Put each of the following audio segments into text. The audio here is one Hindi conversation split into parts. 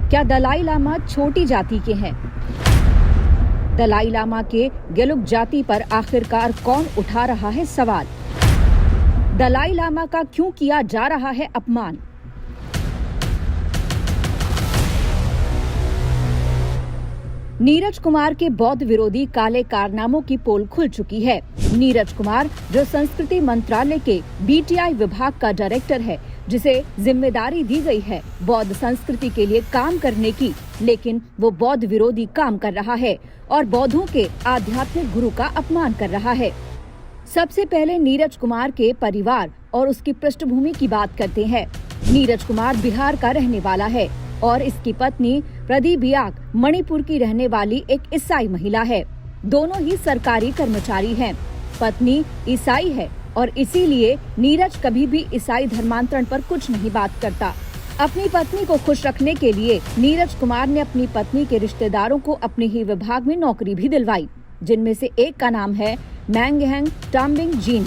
क्या दलाई लामा छोटी जाति के हैं? दलाई लामा के गेलुक जाति पर आखिरकार कौन उठा रहा है सवाल? दलाई लामा का क्यों किया जा रहा है अपमान? नीरज कुमार के बौद्ध विरोधी काले कारनामों की पोल खुल चुकी है। नीरज कुमार, जो संस्कृति मंत्रालय के बीटीआई विभाग का डायरेक्टर है, जिसे जिम्मेदारी दी गई है बौद्ध संस्कृति के लिए काम करने की, लेकिन वो बौद्ध विरोधी काम कर रहा है और बौद्धों के आध्यात्मिक गुरु का अपमान कर रहा है। सबसे पहले नीरज कुमार के परिवार और उसकी पृष्ठभूमि की बात करते हैं। नीरज कुमार बिहार का रहने वाला है और इसकी पत्नी प्रदीप बियाक मणिपुर की रहने वाली एक ईसाई महिला है। दोनों ही सरकारी कर्मचारी हैं। पत्नी ईसाई है और इसीलिए नीरज कभी भी ईसाई धर्मांतरण पर कुछ नहीं बात करता। अपनी पत्नी को खुश रखने के लिए नीरज कुमार ने अपनी पत्नी के रिश्तेदारों को अपने ही विभाग में नौकरी भी दिलवाई, जिनमें से एक का नाम है मैंगहेंग टाम्बिंग जीन।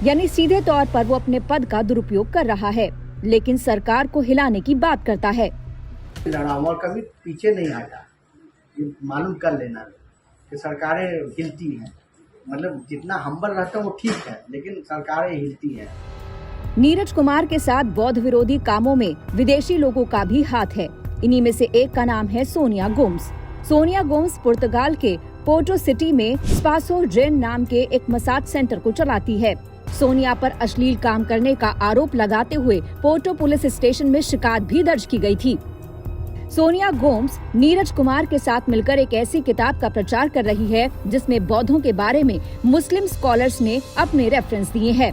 यानी सीधे तौर पर वो अपने पद का दुरुपयोग कर रहा है, लेकिन सरकार को हिलाने की बात करता है। लड़ाओ और कभी पीछे नहीं हटा। ये मालूम कर लेना कि सरकारें हिलती हैं, मतलब जितना हम्बल रहता है वो ठीक है, लेकिन सरकारें हिलती हैं। नीरज कुमार के साथ बौद्ध विरोधी कामों में विदेशी लोगों का भी हाथ है। इन्हीं में से एक का नाम है सोनिया गोम्स। सोनिया गोम्स पुर्तगाल के पोर्टो सिटी में स्पासो जेन नाम के एक मसाज सेंटर को चलाती है। सोनिया पर अश्लील काम करने का आरोप लगाते हुए पोर्टो पुलिस स्टेशन में शिकायत भी दर्ज की गई थी। सोनिया गोम्स नीरज कुमार के साथ मिलकर एक ऐसी किताब का प्रचार कर रही है जिसमें बौद्धों के बारे में मुस्लिम स्कॉलर्स ने अपने रेफरेंस दिए हैं।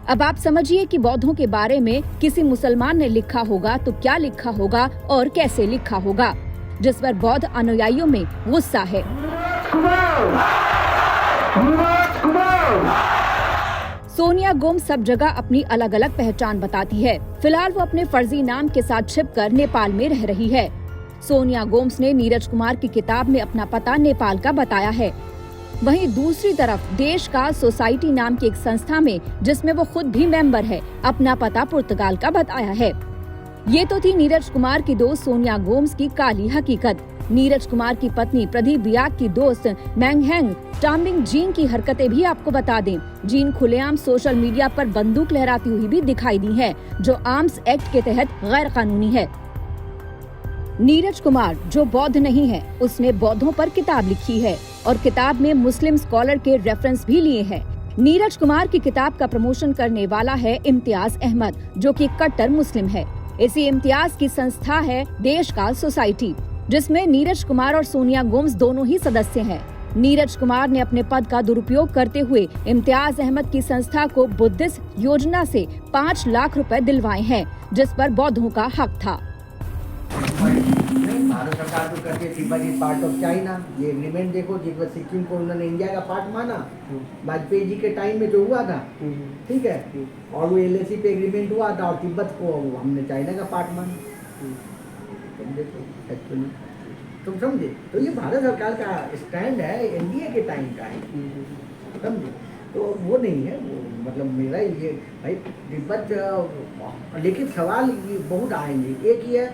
अब आप समझिए कि बौद्धों के बारे में किसी मुसलमान ने लिखा होगा तो क्या लिखा होगा और कैसे लिखा होगा, जिस पर बौद्ध अनुयायियों में गुस्सा है। सोनिया गोम्स सब जगह अपनी अलग अलग पहचान बताती है। फिलहाल वो अपने फर्जी नाम के साथ छिपकर नेपाल में रह रही है। सोनिया गोम्स ने नीरज कुमार की किताब में अपना पता नेपाल का बताया है। वहीं दूसरी तरफ देश का सोसाइटी नाम की एक संस्था में, जिसमें वो खुद भी मेंबर है, अपना पता पुर्तगाल का बताया है। ये तो थी नीरज कुमार की दोस्त सोनिया गोम्स की काली हकीकत। नीरज कुमार की पत्नी प्रदीप बियाक की दोस्त मैंगहेंग टाम्बिंग जीन की हरकतें भी आपको बता दें। जीन खुलेआम सोशल मीडिया पर बंदूक लहराती हुई भी दिखाई दी है, जो आर्म्स एक्ट के तहत गैर कानूनी है। नीरज कुमार, जो बौद्ध नहीं है, उसने बौद्धों पर किताब लिखी है और किताब में मुस्लिम स्कॉलर के रेफरेंस भी लिए हैं। नीरज कुमार की किताब का प्रमोशन करने वाला है इम्तियाज अहमद, जो कि कट्टर मुस्लिम है। इसी इम्तियाज की संस्था है देश का सोसाइटी, जिसमें नीरज कुमार और सोनिया गोम्स दोनों ही सदस्य हैं। नीरज कुमार ने अपने पद का दुरुपयोग करते हुए इम्तियाज अहमद की संस्था को बुद्धिस्ट योजना से 5 लाख रुपए दिलवाए हैं, जिस पर बौद्धों का हक था। भारत सरकार तो कहती है Tibet is part of China. ये एग्रीमेंट देखो, जिसमें सिक्किम को उन्होंने इंडिया का पार्ट माना, वाजपेयी जी के टाइम में जो हुआ था, ठीक है, और वो एलएसी पे एग्रीमेंट हुआ था और तिब्बत को हमने चाइना का पार्ट माना। तुम देखो एक्चुअली, तुम समझे, तो ये भारत सरकार का स्टैंड है, एनडीए के टाइम का है, समझे। तो वो नहीं है, वो मतलब मेरा ये भाई तिब्बत, लेकिन सवाल बहुत आएंगे। एक ही है,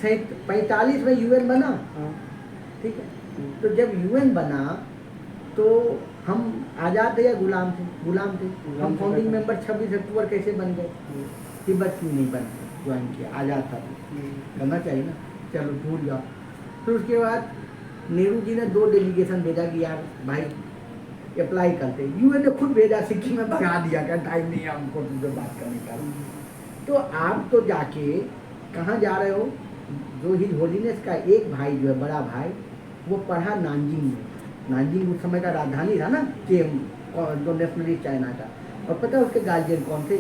45 में यूएन बना, ठीक है, तो जब यूएन बना तो हम आज़ाद थे या गुलाम थे? गुलाम थे। हम फाउंडिंग मेंबर 26 अक्टूबर कैसे बन गए? तिब्बत क्यों नहीं बन ज्वाइन किया? आज़ाद था, करना चाहिए ना। चलो भूल जाओ। फिर उसके बाद नेहरू जी ने 2 डेलीगेशन भेजा कि यार भाई अप्लाई करते। यूएन ने खुद भेजा, सिक्किम में भगा दिया, क्या टाइम नहीं है हमको तुमसे बात करने का। तो आप तो जाके कहाँ जा रहे हो? जो हिज होलीनेस का एक भाई जो है, बड़ा भाई, वो पढ़ा नानजिंग में। नानजिंग उस समय का राजधानी था ना, जो नेशनलिस्ट चाइना का। और पता है उसके गार्जियन कौन थे?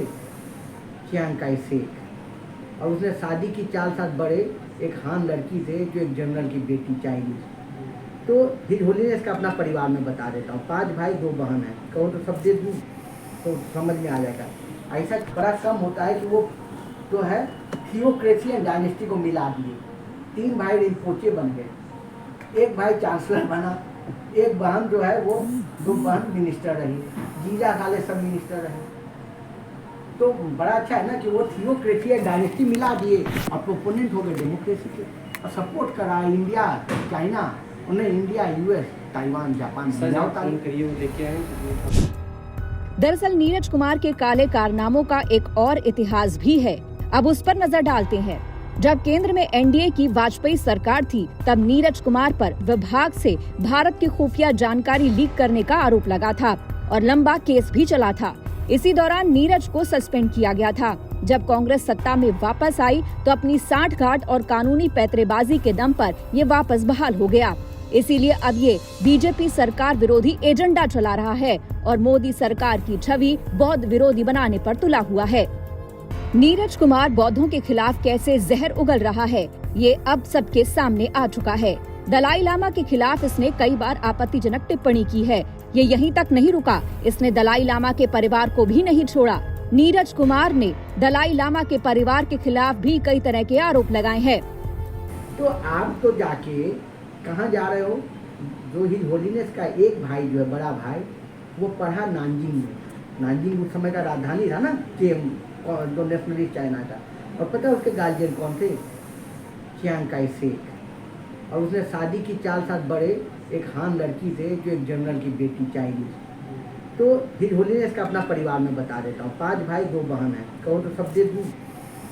Chiang Kai Shek. और उसने शादी की 4 साल बड़े एक हान लड़की थे, जो एक जनरल की बेटी, चाइनीज। तो हिज होलीनेस का अपना परिवार में बता देता हूँ। 5 भाई 2 बहन है। कहो तो सब दे दूँ तो समझ में आ जाएगा। ऐसा बड़ा कम होता है कि वो जो है थियोक्रेसी एंड डायनेस्टी को मिला दिए। 3 भाई रिंपोचे बन गए, एक भाई चांसलर बना, एक बहन जो है वो 2 बहन मिनिस्टर रही, जीजा खाले सब मिनिस्टर रहे। तो बड़ा अच्छा है ना कि वो थियोक्रेसी एंड डायनेस्टी मिला दिए और प्रोपोनेंट हो गए डेमोक्रेसी के। और सपोर्ट करा इंडिया, चाइना, उन्हें इंडिया, यूएस, ताइवान, जापान लेके आए। दरअसल नीरज कुमार के काले कारनामों का एक और इतिहास भी है। अब उस पर नजर डालते हैं। जब केंद्र में एनडीए की वाजपेयी सरकार थी, तब नीरज कुमार पर विभाग से भारत की खुफिया जानकारी लीक करने का आरोप लगा था और लंबा केस भी चला था। इसी दौरान नीरज को सस्पेंड किया गया था। जब कांग्रेस सत्ता में वापस आई तो अपनी सांठगांठ और कानूनी पैतरेबाजी के दम पर ये वापस बहाल हो गया। इसीलिए अब ये बीजेपी सरकार विरोधी एजेंडा चला रहा है और मोदी सरकार की छवि बौद्ध विरोधी बनाने पर तुला हुआ है। नीरज कुमार बौद्धों के खिलाफ कैसे जहर उगल रहा है, ये अब सबके सामने आ चुका है। दलाई लामा के खिलाफ इसने कई बार आपत्तिजनक टिप्पणी की है। ये यहीं तक नहीं रुका, इसने दलाई लामा के परिवार को भी नहीं छोड़ा। नीरज कुमार ने दलाई लामा के परिवार के खिलाफ भी कई तरह के आरोप लगाए हैं। तो आप तो जाके कहाँ जा रहे हो? जो हिज होलीनेस का एक भाई जो है, बड़ा भाई, वो पढ़ा नानजिंग में। नानजिंग उस समय का राजधानी था ना, जो नेशनलिस्ट चाइना का। और पता है उसके गार्जियन कौन थे? Chiang Kai Shek. और उसने शादी की 4 साल बड़े एक हान लड़की से, जो एक जनरल की बेटी, चाइनीज। तो हिज होलीनेस का अपना परिवार में बता देता हूँ। 5 भाई 2 बहन है। कहो तो सब दे दूँ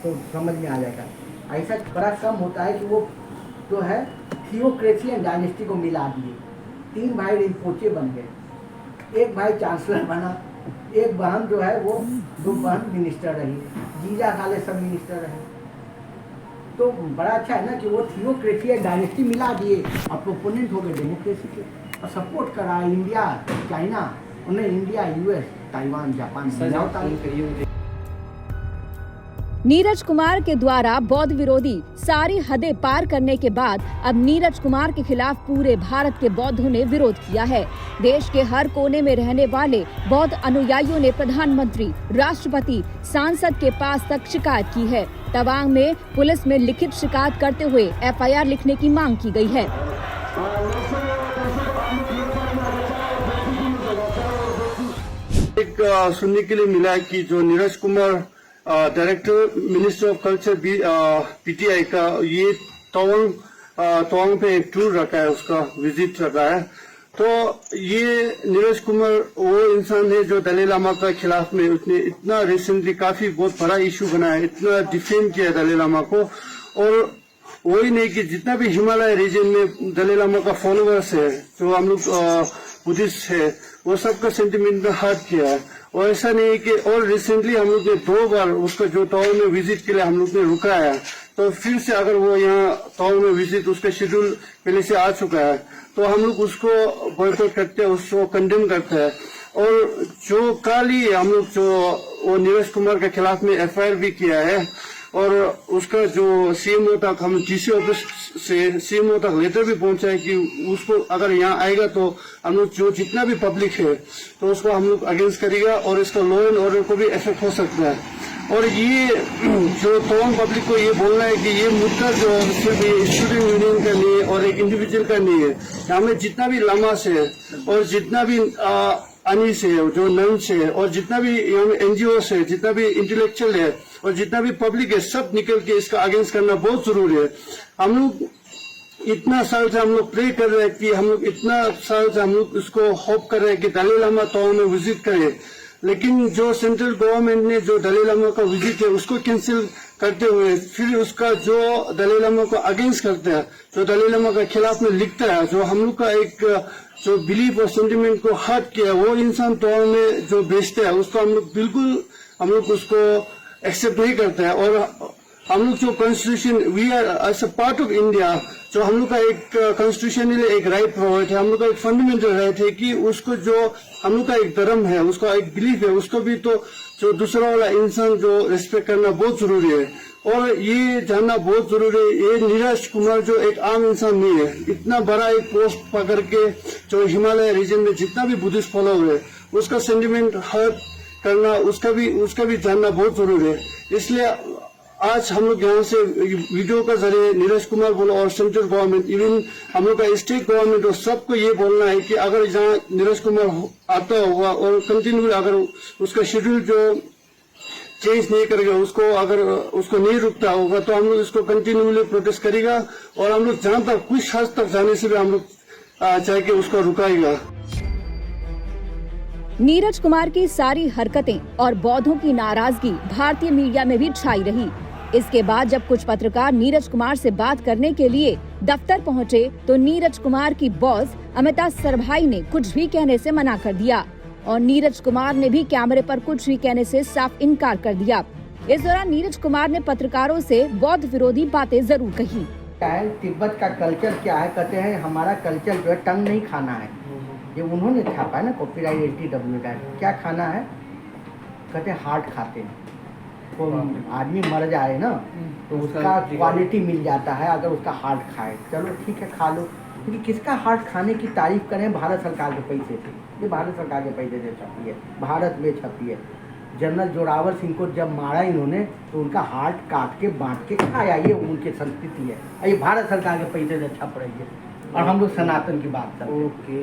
तो समझ में आ जाएगा। ऐसा बड़ा कम होता है कि वो जो है थियोक्रेसी एंड डायनेस्टी को मिला दिए। 3 भाई रिंपोचे बन गए, एक भाई चांसलर बना, एक बहन जो है वो 2 बहन मिनिस्टर रही, जीजा खाले सब मिनिस्टर रहे। तो बड़ा अच्छा है ना कि वो थियोक्रेसी एंड डायनेस्टी मिला दिए और प्रोपोनेंट हो गए डेमोक्रेसी के और सपोर्ट करा इंडिया, चाइना, उन्हें India, US, Taiwan, Japan. Neeraj Kumar के द्वारा बौद्ध विरोधी सारी हदें पार करने के बाद अब नीरज कुमार के खिलाफ पूरे भारत के बौद्धों ने विरोध किया है। देश के हर कोने में रहने वाले बौद्ध अनुयायियों ने प्रधानमंत्री, राष्ट्रपति, सांसद के पास तक शिकायत की है। तवांग में पुलिस में लिखित शिकायत करते हुए एफआईआर लिखने की मांग की गई है। एक सुनने के लिए मिला कि जो Neeraj Kumar director ministry of culture PTI का, ये तवांग पे एक टूर रखा है, उसका विजिट रखा है। तो ये नीरज कुमार वो इंसान है जो दलाई लामा के खिलाफ में उसने इतना रिसेंटली काफी बहुत बड़ा इशू बनाया, इतना डिफेंड किया दलाई लामा को। और वही नहीं कि जितना भी हिमालय रीजन में दलाई लामा का फॉलोअर्स है, जो हम लोग बुद्धिस्ट है, वो सबका सेंटिमेंट में हर्ट किया है। और ऐसा नहीं है कि और रिसेंटली हम लोग ने 2 बार उसका जो टाउन में विजिट के लिए हम लोग ने रुकाया, तो फिर से अगर वो यहाँ टाउन में विजिट उसका शेड्यूल पहले से आ चुका है, तो हम लोग उसको बॉयकॉट करते हैं, उसको कंडेम करते हैं। और जो कल ही हम लोग जो वो नीरज कुमार के खिलाफ में एफआईआर भी किया है और उसका जो सीएमओ तक, हम डीसी ऑफिस से सीएमओ तक लेटर भी पहुंचा है कि उसको अगर यहाँ आएगा तो हम लोग जो जितना भी पब्लिक है तो उसको हम लोग अगेंस्ट करेगा और इसका लॉ एंड ऑर्डर को भी इफेक्ट हो सकता है। और ये जो तमाम पब्लिक को ये बोलना है कि ये मुद्दा जो सिर्फ स्टूडेंट यूनियन का नहीं है और एक इंडिविजुअल का नहीं है, हमें जितना भी लामास है और जितना भी अनीस है, जो नन्स है, और जितना भी एनजीओ है, जितना भी इंटेलेक्चुअल है और जितना भी पब्लिक है, सब निकल के इसका अगेंस्ट करना बहुत जरूरी है। हम लोग इतना साल से हम लोग प्रे कर रहे हैं कि हम लोग इतना साल से हम लोग उसको होप कर रहे हैं कि दलाई लामा तवांग में विजिट करे, लेकिन जो सेंट्रल गवर्नमेंट ने जो दलाई लामा का विजिट है उसको कैंसिल करते हुए फिर उसका जो दलाई लामा को अगेंस्ट करता है, जो दलाई लामा के खिलाफ में लिखता है, जो हम लोग का एक जो बिलीफ और सेंटिमेंट को हर्ट किया, वो इंसान तवांग में जो बेचता है उसको हम लोग उसको एक्सेप्ट नहीं करता है। और हम लोग जो constitution, we are as a part of India, जो हम लोग का एक कॉन्स्टिट्यूशनली एक राइट प्रोवाइड है, हम लोग का एक फंडामेंटल राइट है कि उसको जो हम लोग का एक धर्म है, उसका एक बिलीफ है, उसको भी तो जो दूसरा वाला इंसान जो रिस्पेक्ट करना बहुत जरूरी है। और ये जानना बहुत जरूरी है, ये नीरज कुमार जो एक आम इंसान नहीं है, इतना बड़ा एक पोस्ट पकड़ के जो हिमालय रीजन में जितना भी बुद्धिस्ट फॉलोअर है उसका सेंटिमेंट हर्ट करना, उसका भी जानना बहुत जरूरी है। इसलिए आज हम लोग यहाँ से वीडियो का जरिए नीरज कुमार बोलो और सेंट्रल गवर्नमेंट, इवन हम लोग का स्टेट गवर्नमेंट और सबको ये बोलना है कि अगर जहाँ नीरज कुमार आता होगा और कंटिन्यू अगर उसका शेड्यूल जो चेंज नहीं करेगा, उसको अगर उसको नहीं रुकता होगा तो हम लोग इसको कंटिन्यूली प्रोटेस्ट करेगा और हम लोग जहां तक कुछ हद तक जाने से भी हम लोग चाहे कि उसको रुकाएगा। नीरज कुमार की सारी हरकतें और बौद्धों की नाराजगी भारतीय मीडिया में भी छाई रही। इसके बाद जब कुछ पत्रकार नीरज कुमार से बात करने के लिए दफ्तर पहुंचे तो नीरज कुमार की बॉस अमिता सरभाई ने कुछ भी कहने से मना कर दिया और नीरज कुमार ने भी कैमरे पर कुछ भी कहने से साफ इनकार कर दिया। इस दौरान नीरज कुमार ने पत्रकारों से बौद्ध विरोधी बातें जरूर कही। क्या है तिब्बत का कल्चर क्या है, कहते हैं हमारा कल्चर जो है टंग नहीं खाना है। ये उन्होंने छापा है ना कॉपीराइट LTW का, क्या खाना है, कहते हैं हार्ट खाते हैं। तो आदमी मर जाए ना तो उसका क्वालिटी मिल जाता है अगर उसका हार्ट खाए, चलो ठीक है खा लो। क्योंकि किसका हार्ट खाने की तारीफ करें, भारत सरकार के पैसे से, ये भारत सरकार के पैसे से छपी है, भारत में छपी है। जनरल जोरावर सिंह को जब मारा इन्होंने तो उनका हार्ट काट के बांट के खाया, ये उनकी संस्कृति है। ये भारत सरकार के पैसे से छप रही है और हम लोग सनातन की बात करते हैं। ओके,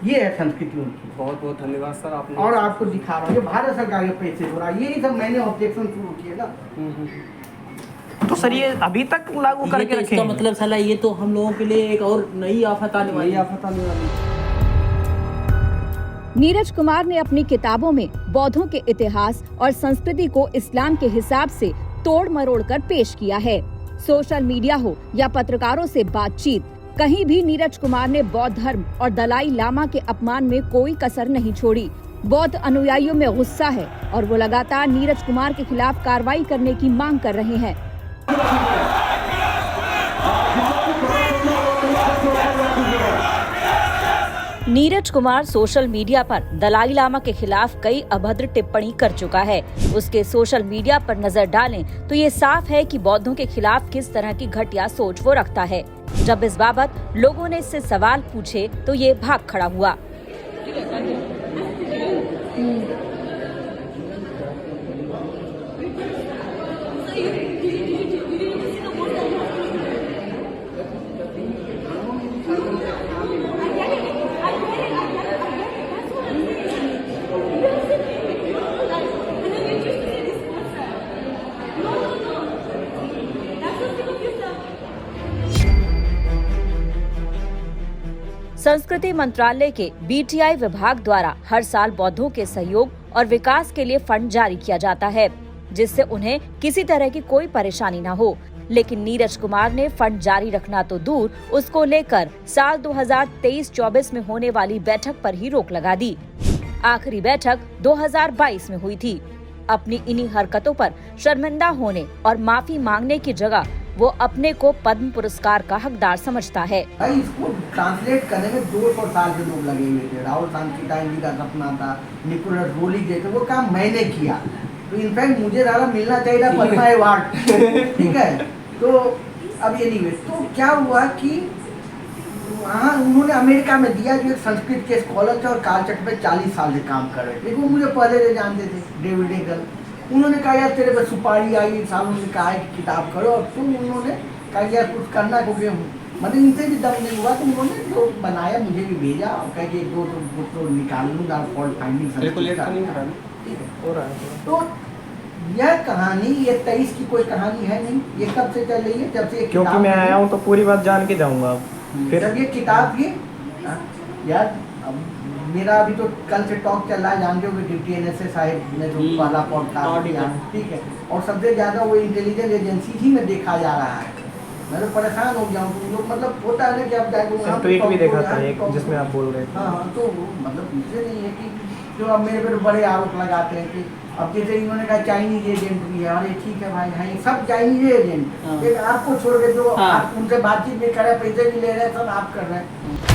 ये है संस्कृति उनकी। बहुत बहुत धन्यवाद सर आपने। और आपको दिखा रहा हूँ ये भारत सरकार के पैसे हो रहा है, यही सब मैंने ऑब्जेक्शन शुरू किए ना। तो सर ये अभी तक लागू करके रखे इसका मतलब साला ये तो हम लोगों के लिए एक और नई आफत आने वाली है। नीरज कुमार ने अपनी किताबों में बौद्धों के इतिहास और संस्कृति को इस्लाम के हिसाब से तोड़ मरोड़ कर पेश किया है। सोशल मीडिया हो या पत्रकारों से बातचीत, कहीं भी नीरज कुमार ने बौद्ध धर्म और दलाई लामा के अपमान में कोई कसर नहीं छोड़ी। बौद्ध अनुयायियों में गुस्सा है और वो लगातार नीरज कुमार के खिलाफ कार्रवाई करने की मांग कर रहे हैं। नीरज कुमार सोशल मीडिया पर दलाई लामा के खिलाफ कई अभद्र टिप्पणी कर चुका है। उसके सोशल मीडिया पर नजर डालें तो ये साफ है कि बौद्धों के खिलाफ किस तरह की घटिया सोच वो रखता है। जब इस बाबत लोगों ने इससे सवाल पूछे तो ये भाग खड़ा हुआ। संस्कृति मंत्रालय के BTI विभाग द्वारा हर साल बौद्धों के सहयोग और विकास के लिए फंड जारी किया जाता है, जिससे उन्हें किसी तरह की कोई परेशानी न हो। लेकिन नीरज कुमार ने फंड जारी रखना तो दूर, उसको लेकर साल 2023-24 में होने वाली बैठक पर ही रोक लगा दी। आखिरी बैठक 2022 में हुई थी। अपनी इन्हीं हरकतों पर शर्मिंदा होने और माफी मांगने की जगह वो अपने को पद्म पुरस्कार का हकदार समझता है। भाई इसको ट्रांसलेट करने में 200 साल के लोग लगे हुए थे। राहुल सांकृत्यायन जी का सपना था, निकोलस रोली जैसे, वो काम मैंने किया। तो इनफैक्ट मुझे ज़्यादा मिलना चाहिए था पद्मा अवार्ड। ठीक है, तो अब ये नहीं हुए। तो क्या हुआ कि वहाँ उन्होंने अमेरिका में दिया, जो एक संस्कृत के स्कॉलर थे और कालचक्र पे 40 साल से काम कर रहे थे। वो मुझे पहले से जानते थे, डेविड एगल। उन्होंने कहा यार तेरे पर सुपारी आई, सालों से कहा है कि किताब करो, और तुम उन्होंने कहा यार कुछ करना, क्योंकि मतलब इनसे भी दम नहीं हुआ। तो उन्होंने जो बनाया मुझे भी भेजा और कहा कि 1-2 तो निकाल लूँगा फॉल्ट फाइंडिंग। तो यह कहानी, ये 23 की कोई कहानी है नहीं, ये कब से चल रही है, जब से क्योंकि मैं आया हूँ तो पूरी बात जान के जाऊँगा। फिर जब ये किताब की यार, मेरा अभी तो कल से टॉक चल रहा है, जानते हो कि डिप्टी NSA साहिब ने जो पहला पॉडकास्ट किया, ठीक है, और सबसे ज़्यादा वो इंटेलिजेंस एजेंसी ही में देखा जा रहा है। मैं तो परेशान हो गया हूँ। लोग मतलब होता है ना कि अब जाए ट्वीट भी देखा था एक जिसमें आप बोल रहे थे। हाँ, तो मतलब इससे नहीं है कि जो अब मेरे पे बड़े आरोप लगाते हैं कि अब जैसे इन्होंने कहा चाइनीज एजेंट भी है। अरे ठीक है भाई, है सब चाइनीज एजेंट। एक आपको छोड़ के जो आप उनसे बातचीत भी कर रहे हैं, पैसे भी ले रहे हैं, सब आप कर रहे हैं।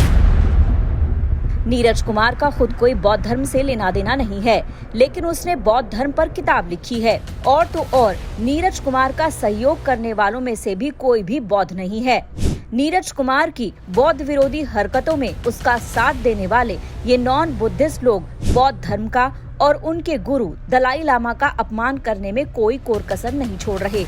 नीरज कुमार का खुद कोई बौद्ध धर्म से लेना देना नहीं है, लेकिन उसने बौद्ध धर्म पर किताब लिखी है। और तो और नीरज कुमार का सहयोग करने वालों में से भी कोई भी बौद्ध नहीं है। नीरज कुमार की बौद्ध विरोधी हरकतों में उसका साथ देने वाले ये नॉन बुद्धिस्ट लोग बौद्ध धर्म का और उनके गुरु दलाई लामा का अपमान करने में कोई कोर कसर नहीं छोड़ रहे।